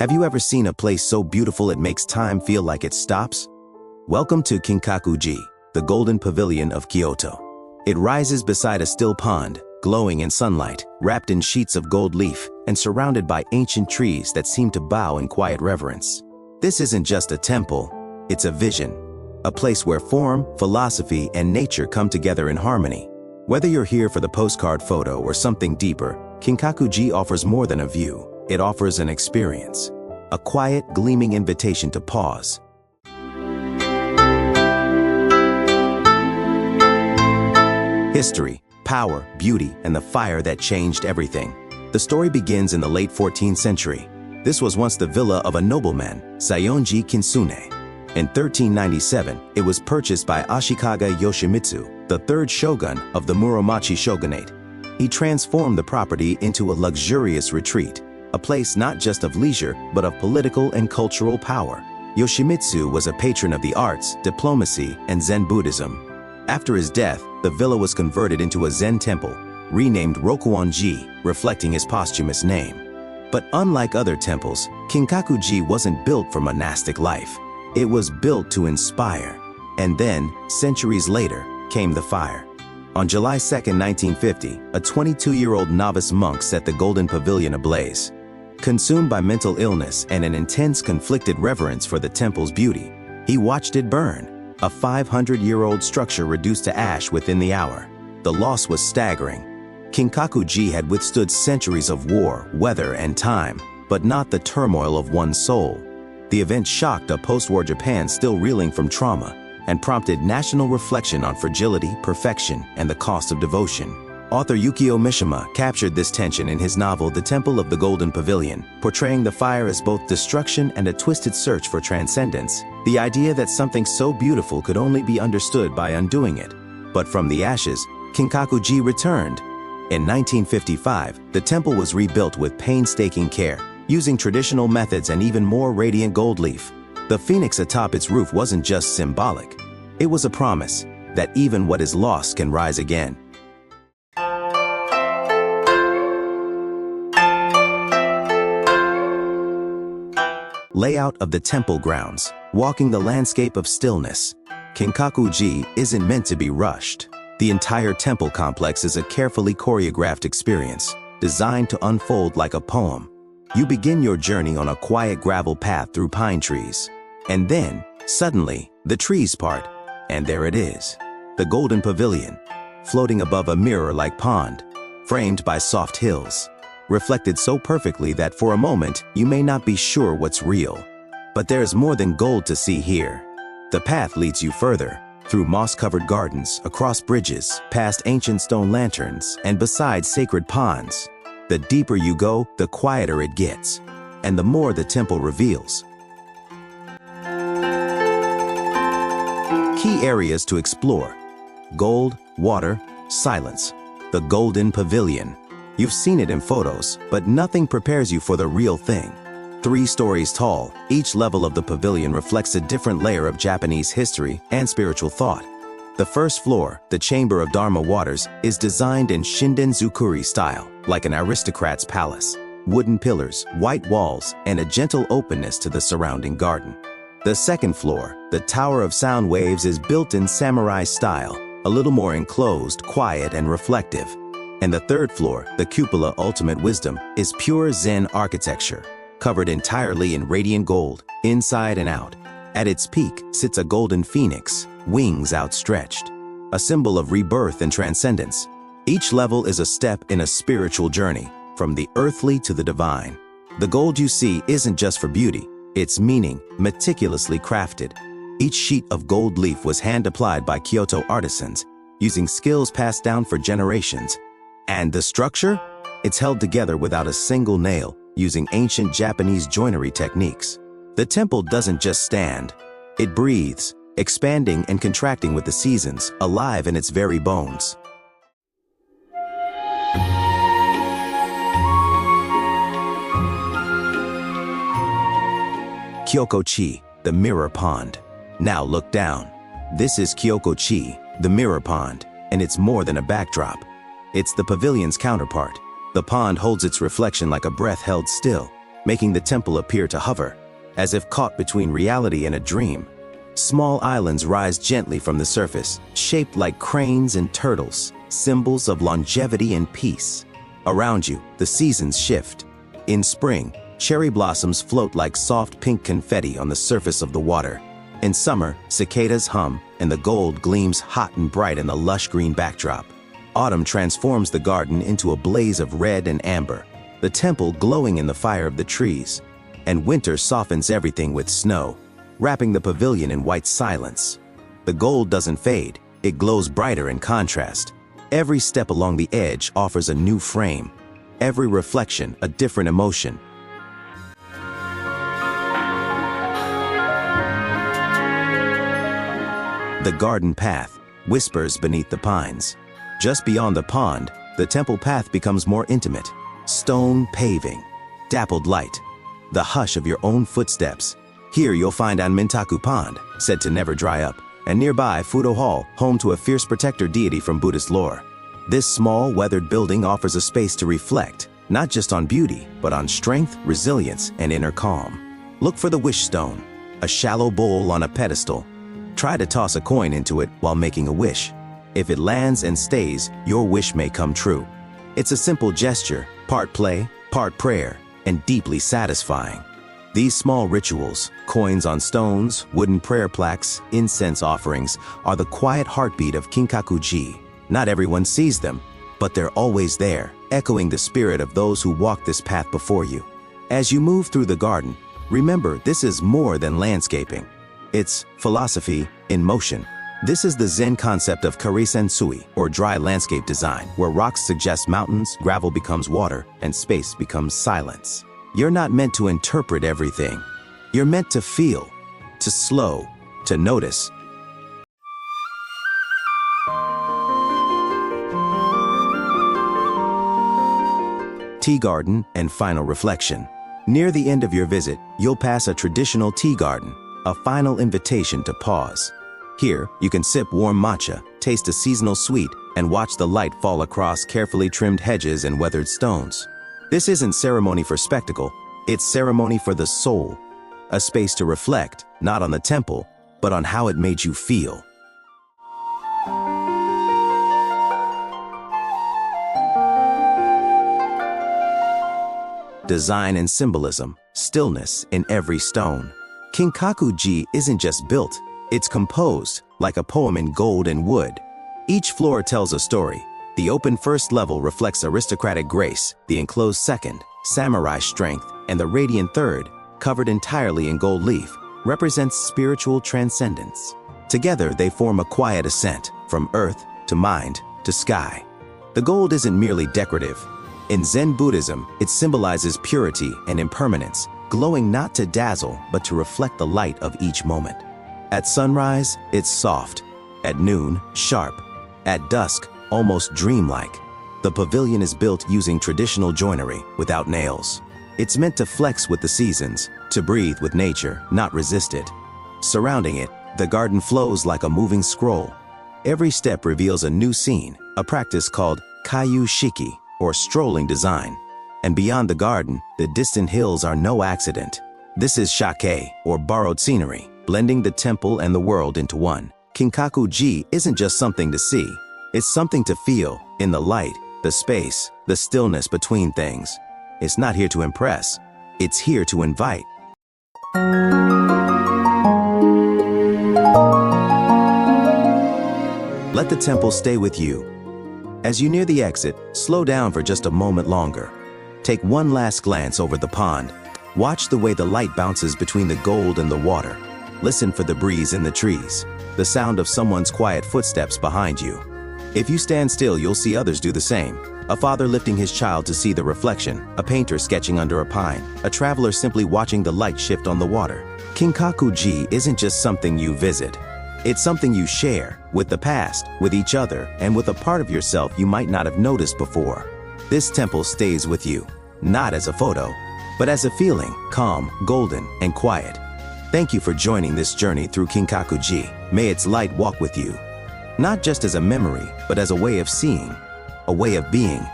Have you ever seen a place so beautiful it makes time feel like it stops? Welcome to Kinkaku-ji, the Golden Pavilion of Kyoto. It rises beside a still pond, glowing in sunlight, wrapped in sheets of gold leaf, and surrounded by ancient trees that seem to bow in quiet reverence. This isn't just a temple, it's a vision. A place where form, philosophy, and nature come together in harmony. Whether you're here for the postcard photo or something deeper, Kinkaku-ji offers more than a view. It offers an experience. A quiet, gleaming invitation to pause. History, power, beauty, and the fire that changed everything. The story begins in the late 14th century. This was once the villa of a nobleman, Saionji Kitsune. In 1397, it was purchased by Ashikaga Yoshimitsu, the third shogun of the Muromachi shogunate. He transformed the property into a luxurious retreat, a place not just of leisure, but of political and cultural power. Yoshimitsu was a patron of the arts, diplomacy, and Zen Buddhism. After his death, the villa was converted into a Zen temple, renamed Rokuon-ji, reflecting his posthumous name. But unlike other temples, Kinkaku-ji wasn't built for monastic life. It was built to inspire. And then, centuries later, came the fire. On July 2, 1950, a 22-year-old novice monk set the Golden Pavilion ablaze. Consumed by mental illness and an intense conflicted reverence for the temple's beauty, he watched it burn, a 500-year-old structure reduced to ash within the hour. The loss was staggering. Kinkaku-ji had withstood centuries of war, weather, and time, but not the turmoil of one soul. The event shocked a post-war Japan still reeling from trauma and prompted national reflection on fragility, perfection, and the cost of devotion. Author Yukio Mishima captured this tension in his novel The Temple of the Golden Pavilion, portraying the fire as both destruction and a twisted search for transcendence. The idea that something so beautiful could only be understood by undoing it. But from the ashes, Kinkaku-ji returned. In 1955, the temple was rebuilt with painstaking care, using traditional methods and even more radiant gold leaf. The phoenix atop its roof wasn't just symbolic. It was a promise that even what is lost can rise again. Layout of the temple grounds, walking the landscape of stillness. Kinkaku-ji isn't meant to be rushed. The entire temple complex is a carefully choreographed experience, designed to unfold like a poem. You begin your journey on a quiet gravel path through pine trees. And then, suddenly, the trees part, and there it is. The Golden Pavilion, floating above a mirror-like pond, framed by soft hills, reflected so perfectly that for a moment, you may not be sure what's real. But there's more than gold to see here. The path leads you further, through moss-covered gardens, across bridges, past ancient stone lanterns, and beside sacred ponds. The deeper you go, the quieter it gets, and the more the temple reveals. Key areas to explore: gold, water, silence. The Golden Pavilion. You've seen it in photos, but nothing prepares you for the real thing. 3 stories tall, each level of the pavilion reflects a different layer of Japanese history and spiritual thought. The first floor, the Chamber of Dharma Waters, is designed in Shinden-zukuri style, like an aristocrat's palace. Wooden pillars, white walls, and a gentle openness to the surrounding garden. The second floor, the Tower of Sound Waves, is built in samurai style, a little more enclosed, quiet, and reflective. And the third floor, the Cupola Ultimate Wisdom, is pure Zen architecture, covered entirely in radiant gold, inside and out. At its peak sits a golden phoenix, wings outstretched, a symbol of rebirth and transcendence. Each level is a step in a spiritual journey, from the earthly to the divine. The gold you see isn't just for beauty, it's meaning, meticulously crafted. Each sheet of gold leaf was hand-applied by Kyoto artisans, using skills passed down for generations. And the structure? It's held together without a single nail, using ancient Japanese joinery techniques. The temple doesn't just stand, it breathes, expanding and contracting with the seasons, alive in its very bones. Kyoto-ji, the mirror pond. Now look down. This is Kyoto-ji, the mirror pond, and it's more than a backdrop. It's the pavilion's counterpart. The pond holds its reflection like a breath held still. making the temple appear to hover, as if caught between reality and a dream. Small islands rise gently from the surface, shaped like cranes and turtles, symbols of longevity and peace. Around you, the seasons shift. In spring, cherry blossoms float like soft pink confetti on the surface of the water. In summer, cicadas hum, and the gold gleams hot and bright in the lush green backdrop. Autumn transforms the garden into a blaze of red and amber, the temple glowing in the fire of the trees. And winter softens everything with snow, wrapping the pavilion in white silence. The gold doesn't fade, it glows brighter in contrast. Every step along the edge offers a new frame, every reflection a different emotion. The garden path whispers beneath the pines. Just beyond the pond, the temple path becomes more intimate. Stone paving, dappled light, the hush of your own footsteps. Here you'll find Anmintaku Pond, said to never dry up, and nearby Fudo Hall, home to a fierce protector deity from Buddhist lore. This small, weathered building offers a space to reflect, not just on beauty, but on strength, resilience, and inner calm. Look for the wish stone, a shallow bowl on a pedestal. Try to toss a coin into it while making a wish. If it lands and stays, your wish may come true. It's a simple gesture, part play, part prayer, and deeply satisfying. These small rituals, coins on stones, wooden prayer plaques, incense offerings, are the quiet heartbeat of Kinkaku-ji. Not everyone sees them, but they're always there, echoing the spirit of those who walk this path before you. As you move through the garden, remember this is more than landscaping. It's philosophy in motion. This is the Zen concept of karisensui, or dry landscape design, where rocks suggest mountains, gravel becomes water, and space becomes silence. You're not meant to interpret everything. You're meant to feel, to slow, to notice. Tea garden and final reflection. Near the end of your visit, you'll pass a traditional tea garden, a final invitation to pause. Here, you can sip warm matcha, taste a seasonal sweet, and watch the light fall across carefully trimmed hedges and weathered stones. This isn't ceremony for spectacle, it's ceremony for the soul. A space to reflect, not on the temple, but on how it made you feel. Design and symbolism, stillness in every stone. Kinkaku-ji isn't just built, it's composed, like a poem in gold and wood. Each floor tells a story. The open first level reflects aristocratic grace, the enclosed second, samurai strength, and the radiant third, covered entirely in gold leaf, represents spiritual transcendence. Together, they form a quiet ascent, from earth to mind to sky. The gold isn't merely decorative. In Zen Buddhism, it symbolizes purity and impermanence, glowing not to dazzle, but to reflect the light of each moment. At sunrise, it's soft. At noon, sharp. At dusk, almost dreamlike. The pavilion is built using traditional joinery, without nails. It's meant to flex with the seasons, to breathe with nature, not resist it. Surrounding it, the garden flows like a moving scroll. Every step reveals a new scene, a practice called kayu shiki, or strolling design. And beyond the garden, the distant hills are no accident. This is shake, or borrowed scenery, blending the temple and the world into one. Kinkaku-ji isn't just something to see, it's something to feel, in the light, the space, the stillness between things. It's not here to impress, it's here to invite. Let the temple stay with you. As you near the exit, slow down for just a moment longer. Take one last glance over the pond. Watch the way the light bounces between the gold and the water. Listen for the breeze in the trees, the sound of someone's quiet footsteps behind you. If you stand still, you'll see others do the same. A father lifting his child to see the reflection, a painter sketching under a pine, a traveler simply watching the light shift on the water. Kinkaku-ji isn't just something you visit. It's something you share, with the past, with each other, and with a part of yourself you might not have noticed before. This temple stays with you, not as a photo, but as a feeling, calm, golden, and quiet. Thank you for joining this journey through Kinkaku-ji. May its light walk with you, not just as a memory, but as a way of seeing, a way of being,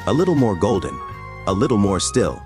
a little more golden, a little more still.